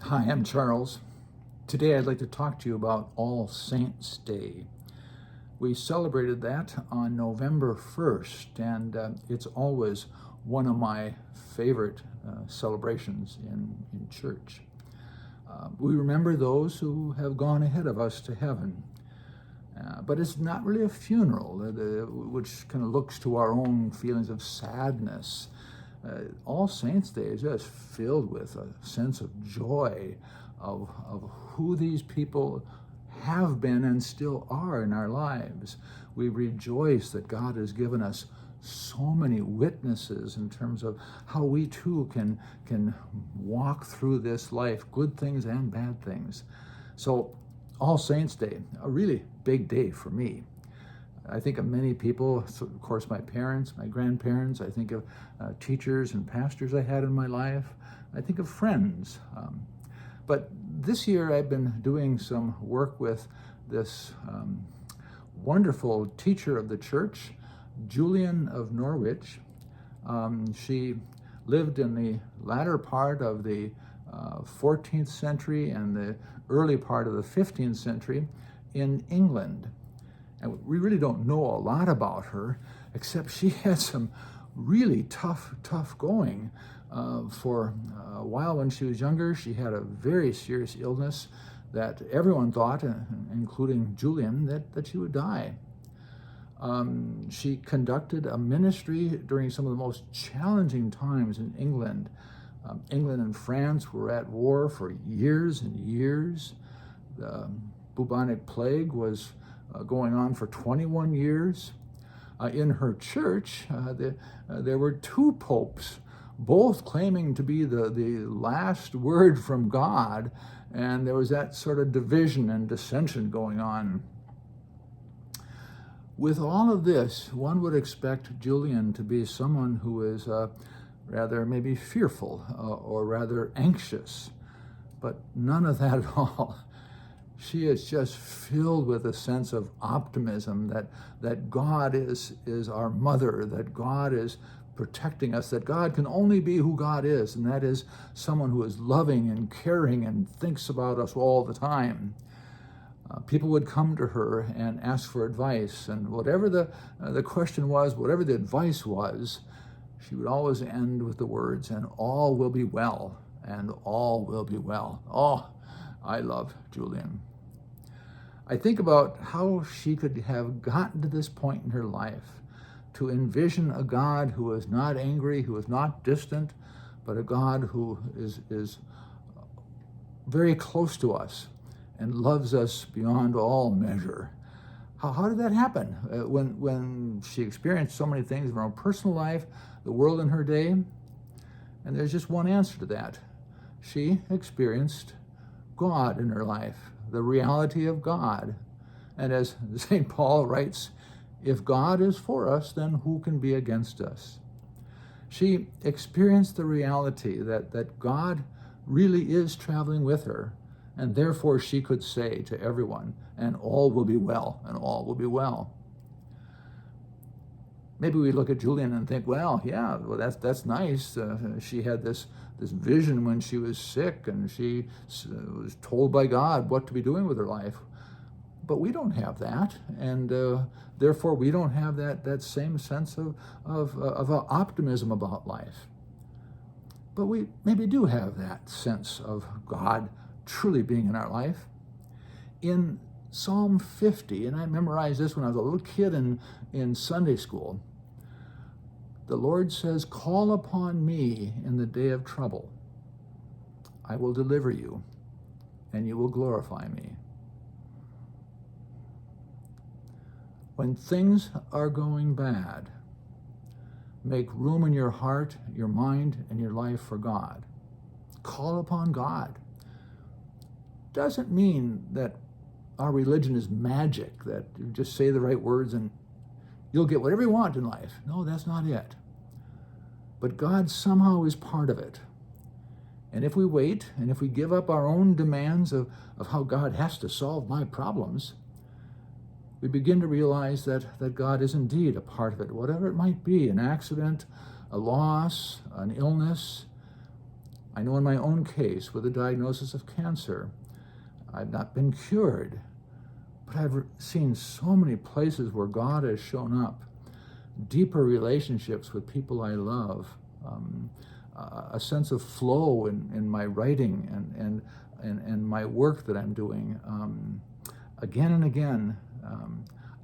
Hi, I'm Charles. Today I'd like to talk to you about All Saints' Day. We celebrated that on November 1st, and it's always one of my favorite celebrations in church. We remember those who have gone ahead of us to heaven. But it's not really a funeral, which kind of looks to our own feelings of sadness. All Saints' Day is just filled with a sense of joy of who these people have been and still are in our lives. We rejoice that God has given us so many witnesses in terms of how we too can walk through this life, good things and bad things. So All Saints' Day, a really big day for me. I think of many people, so of course my parents, my grandparents, I think of teachers and pastors I had in my life, I think of friends. But this year I've been doing some work with this wonderful teacher of the church, Julian of Norwich. She lived in the latter part of the 14th century and the early part of the 15th century in England. And we really don't know a lot about her, except she had some really tough going. For a while when she was younger, she had a very serious illness that everyone thought, including Julian, that she would die. She conducted a ministry during some of the most challenging times in England. England and France were at war for years and years. The bubonic plague was going on for 21 years. In her church, there were two popes, both claiming to be the last word from God, and there was that sort of division and dissension going on. With all of this, one would expect Julian to be someone who is rather maybe fearful or rather anxious, but none of that at all. She is just filled with a sense of optimism that God is our mother, that God is protecting us, that God can only be who God is, and that is someone who is loving and caring and thinks about us all the time. People would come to her and ask for advice, and whatever the question was, whatever the advice was, she would always end with the words, "And all will be well, and all will be well." Oh, I love Julian. I think about how she could have gotten to this point in her life, to envision a God who is not angry, who is not distant, but a God who is very close to us and loves us beyond all measure. How did that happen? When she experienced so many things in her own personal life, the world in her day, and there's just one answer to that. She experienced God in her life, the reality of God. And as St. Paul writes, if God is for us, then who can be against us? She experienced the reality that God really is traveling with her, and therefore she could say to everyone, "And all will be well, and all will be well." Maybe we look at Julian and think, well, yeah, well, that's nice. She had this vision when she was sick, and she was told by God what to be doing with her life. But we don't have that, and therefore we don't have that same sense of optimism about life. But we maybe do have that sense of God truly being in our life. In Psalm 50, and I memorized this when I was a little kid in Sunday school, the Lord says, "Call upon me in the day of trouble. I will deliver you, and you will glorify me." When things are going bad, make room in your heart, your mind, and your life for God. Call upon God. Doesn't mean that our religion is magic, that you just say the right words and you'll get whatever you want in life. No, that's not it. But God somehow is part of it. And if we wait, and if we give up our own demands of how God has to solve my problems, we begin to realize that God is indeed a part of it, whatever it might be, an accident, a loss, an illness. I know in my own case, with a diagnosis of cancer, I've not been cured, but I've seen so many places where God has shown up, deeper relationships with people I love, a sense of flow in my writing and my work that I'm doing. Again and again,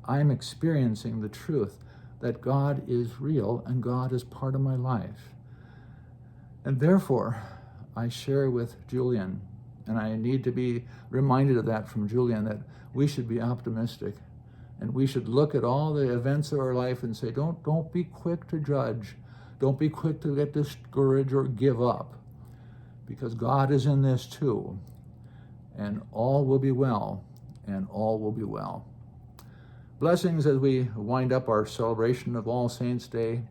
I'm experiencing the truth that God is real and God is part of my life. And therefore, I share with Julian, and I need to be reminded of that from Julian, that we should be optimistic and we should look at all the events of our life and say, don't be quick to judge. Don't be quick to get discouraged or give up, because God is in this too, and all will be well, and all will be well. Blessings as we wind up our celebration of All Saints' Day.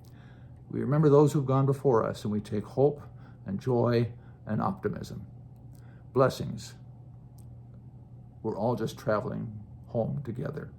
We remember those who've gone before us, and we take hope and joy and optimism. Blessings. We're all just traveling home together.